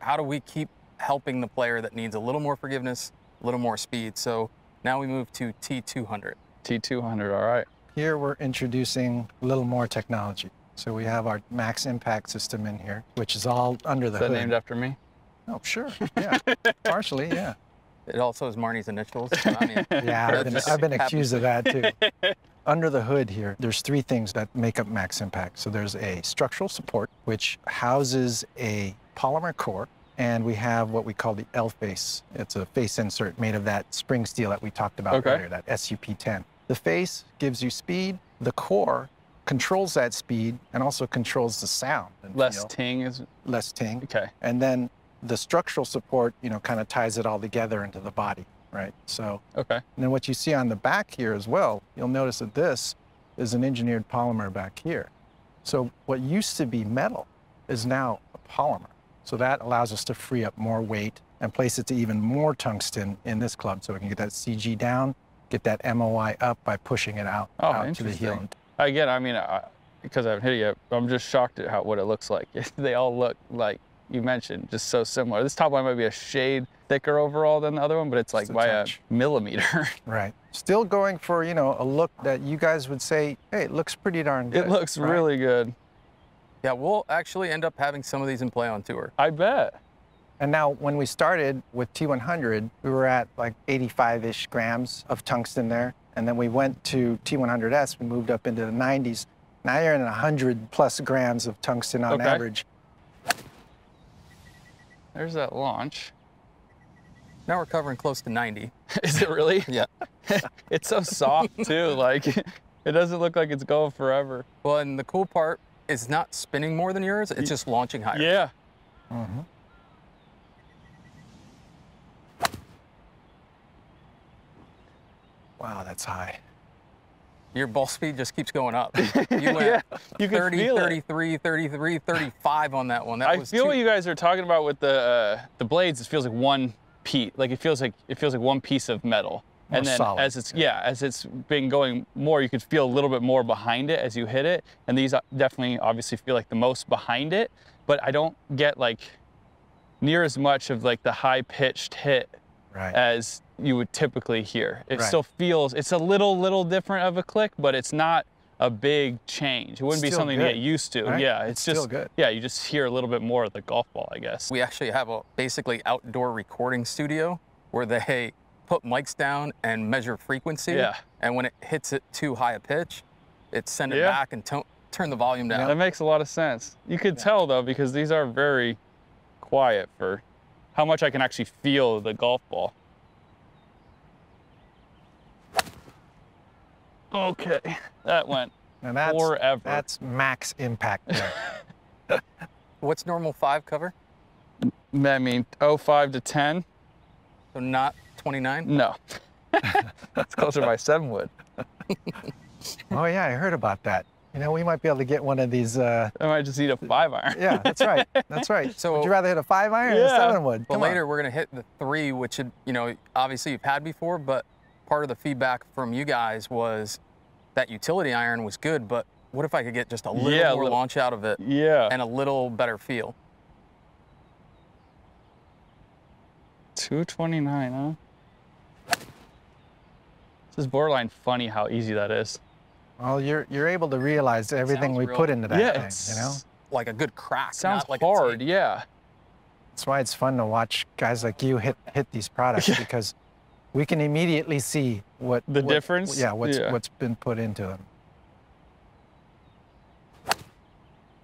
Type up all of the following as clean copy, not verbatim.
how do we keep helping the player that needs a little more forgiveness, a little more speed? So now we move to T200. T200, all right. Here we're introducing a little more technology. So we have our max impact system in here, which is all under the hood. Is that named after me? Oh, sure. Yeah. Partially, yeah. It also is Marnie's initials. So, I mean, yeah, I've been accused of that too. Under the hood here, there's three things that make up max impact. So there's a structural support, which houses a polymer core, and we have what we call the L-face. It's a face insert made of that spring steel that we talked about earlier, that SUP10. The face gives you speed. The core controls that speed and also controls the sound. And less ting is? Less ting. Okay. And then the structural support, kind of ties it all together into the body, right? So, and then what you see on the back here as well, you'll notice that this is an engineered polymer back here. So what used to be metal is now a polymer. So that allows us to free up more weight and place it to even more tungsten in this club, so we can get that CG down, get that MOI up by pushing it out, out to the heel. Again, I mean, because I haven't hit it yet, I'm just shocked at what it looks like. They all look like you mentioned, just so similar. This top line might be a shade thicker overall than the other one, but it's like by a millimeter. Right. Still going for, a look that you guys would say, hey, it looks pretty darn good. It looks really good. Yeah, we'll actually end up having some of these in play on tour. I bet. And now when we started with T100, we were at like 85-ish grams of tungsten there. And then we went to T100S, we moved up into the 90s. Now you're in 100+ grams of tungsten on average. There's that launch. Now we're covering close to 90. Is it really? Yeah. It's so soft too, like it doesn't look like it's going forever. Well, and the cool part is not spinning more than yours, it's just launching higher. Yeah. Wow, that's high. Your ball speed just keeps going up. You went you can 30, feel 33, 33, 35 on that one. That I was feel what you guys are talking about with the blades. It feels like one piece. Like it feels like one piece of metal. More and then solid. as it's been going more, you could feel a little bit more behind it as you hit it. And these definitely obviously feel like the most behind it, but I don't get like near as much of like the high pitched hit as you would typically hear. It still feels, it's a little different of a click, but it's not a big change. It wouldn't be something to get used to. Yeah, it's just, still good. Yeah, you just hear a little bit more of the golf ball, I guess. We actually have a basically outdoor recording studio where they put mics down and measure frequency. Yeah. And when it hits it too high a pitch, it's send it back and turn the volume down. That makes a lot of sense. You could tell though, because these are very quiet for how much I can actually feel the golf ball. Okay, that went forever. That's max impact there. What's normal 5 cover? I mean, 05 to 10. So not 29? No. It's closer to my 7 wood. Oh yeah, I heard about that. We might be able to get one of these. I might just need a 5-iron. Yeah, that's right. That's right. So would you rather hit a 5-iron or a 7 wood? Well, later we're gonna hit the 3, which obviously you've had before, but part of the feedback from you guys was that utility iron was good, but what if I could get just a little more launch out of it and a little better feel? 229, huh? This is borderline funny how easy that is. Well, you're able to realize everything we put into that thing, Like a good crack. Sounds like hard, yeah. That's why it's fun to watch guys like you hit these products because we can immediately see what the difference. Yeah, what's been put into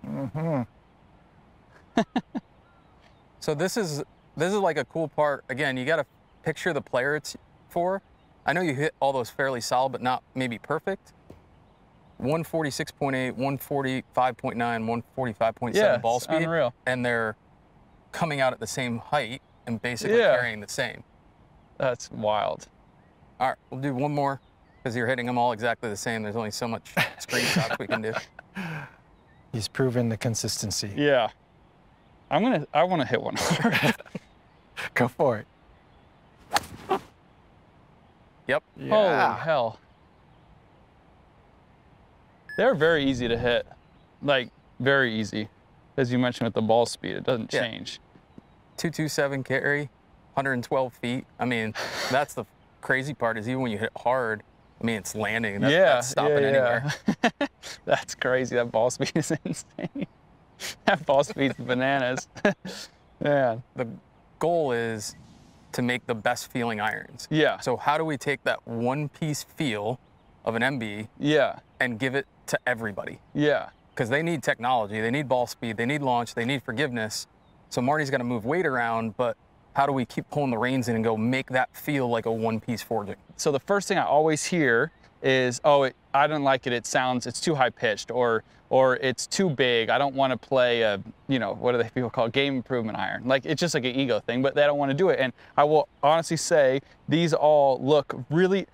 them. So this is like a cool part. Again, you got to picture the player it's for. I know you hit all those fairly solid, but not maybe perfect. 146.8, 145.9, 145.7 ball speed, unreal. And they're coming out at the same height and basically carrying the same. That's wild. All right, we'll do one more because you're hitting them all exactly the same. There's only so much screenshots we can do. He's proven the consistency. Yeah. I want to hit one. Go for it. Yep. Yeah. Holy hell. They're very easy to hit. Like, very easy. As you mentioned with the ball speed, it doesn't change. 227 carry, 112 feet. I mean, that's the crazy part is even when you hit hard, I mean, it's landing. That's stopping anywhere. That's crazy. That ball speed is insane. That ball speed's bananas. Man. The goal is to make the best feeling irons. Yeah. So how do we take that one-piece feel of an MB and give it to everybody? Yeah. Because they need technology, they need ball speed, they need launch, they need forgiveness. So Marty's got to move weight around, but how do we keep pulling the reins in and go make that feel like a one-piece forging? So the first thing I always hear is, oh, I don't like it. It's too high pitched, or it's too big. I don't want to play a, you know, what do they people call game improvement iron? Like, it's just like an ego thing, but they don't want to do it. And I will honestly say these all look really,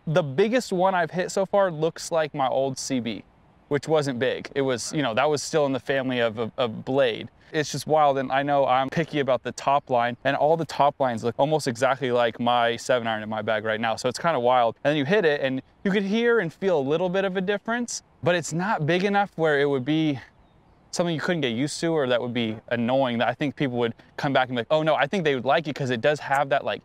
the biggest one I've hit so far looks like my old CB, which wasn't big. It was, you know, that was still in the family of a blade. It's just wild, and I know I'm picky about the top line, and all the top lines look almost exactly like my 7-iron in my bag right now, so it's kind of wild. And then you hit it, and you could hear and feel a little bit of a difference, but it's not big enough where it would be something you couldn't get used to, or that would be annoying, that I think people would come back and be like, oh no, I think they would like it because it does have that, like,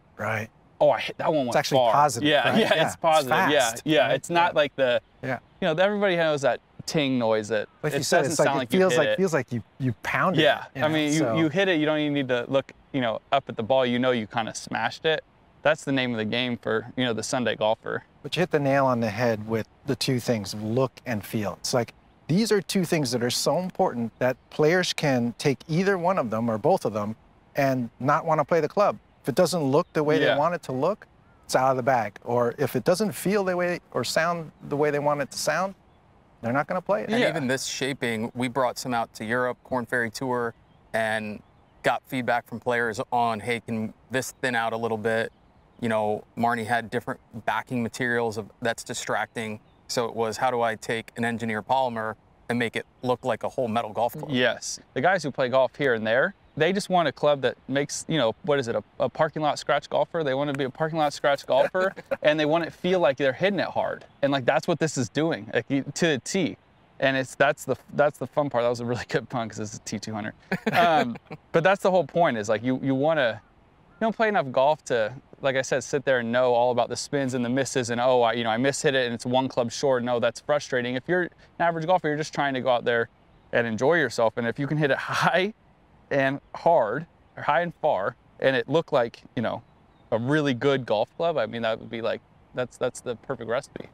oh, I hit that one. It's actually far. positive. Yeah, right? yeah, it's positive. It's fast, yeah. Right? It's not like the, you know, everybody knows that ting noise that like it doesn't sound like you hit it. It feels like you pound it. Yeah, You know? I mean, you hit it, you don't even need to look, you know, up at the ball. You know you kind of smashed it. That's the name of the game for, you know, the Sunday golfer. But you hit the nail on the head with the two things, look and feel. It's like, these are two things that are so important that players can take either one of them or both of them and not want to play the club. If it doesn't look the way they want it to look, it's out of the bag. Or if it doesn't feel the way or sound the way they want it to sound, they're not going to play it. And even this shaping, we brought some out to Europe, Corn Ferry Tour, and got feedback from players on, hey, can this thin out a little bit? You know, Marnie had different backing materials that's distracting. So it was, how do I take an engineered polymer and make it look like a whole metal golf club? Yes. The guys who play golf here and there, they just want a club that makes, you know, what is it, a parking lot scratch golfer? They want to be a parking lot scratch golfer, and they want it to feel like they're hitting it hard. And like, that's what this is doing, like, to the tee. And that's the fun part. That was a really good pun because it's a T200. But that's the whole point, is like, you want to, you don't play enough golf to, like I said, sit there and know all about the spins and the misses and, oh, I miss-hit it and it's one club short. No, that's frustrating. If you're an average golfer, you're just trying to go out there and enjoy yourself. And if you can hit it high and hard, or high and far, and it look like, you know, a really good golf club, I mean, that would be like, that's the perfect recipe.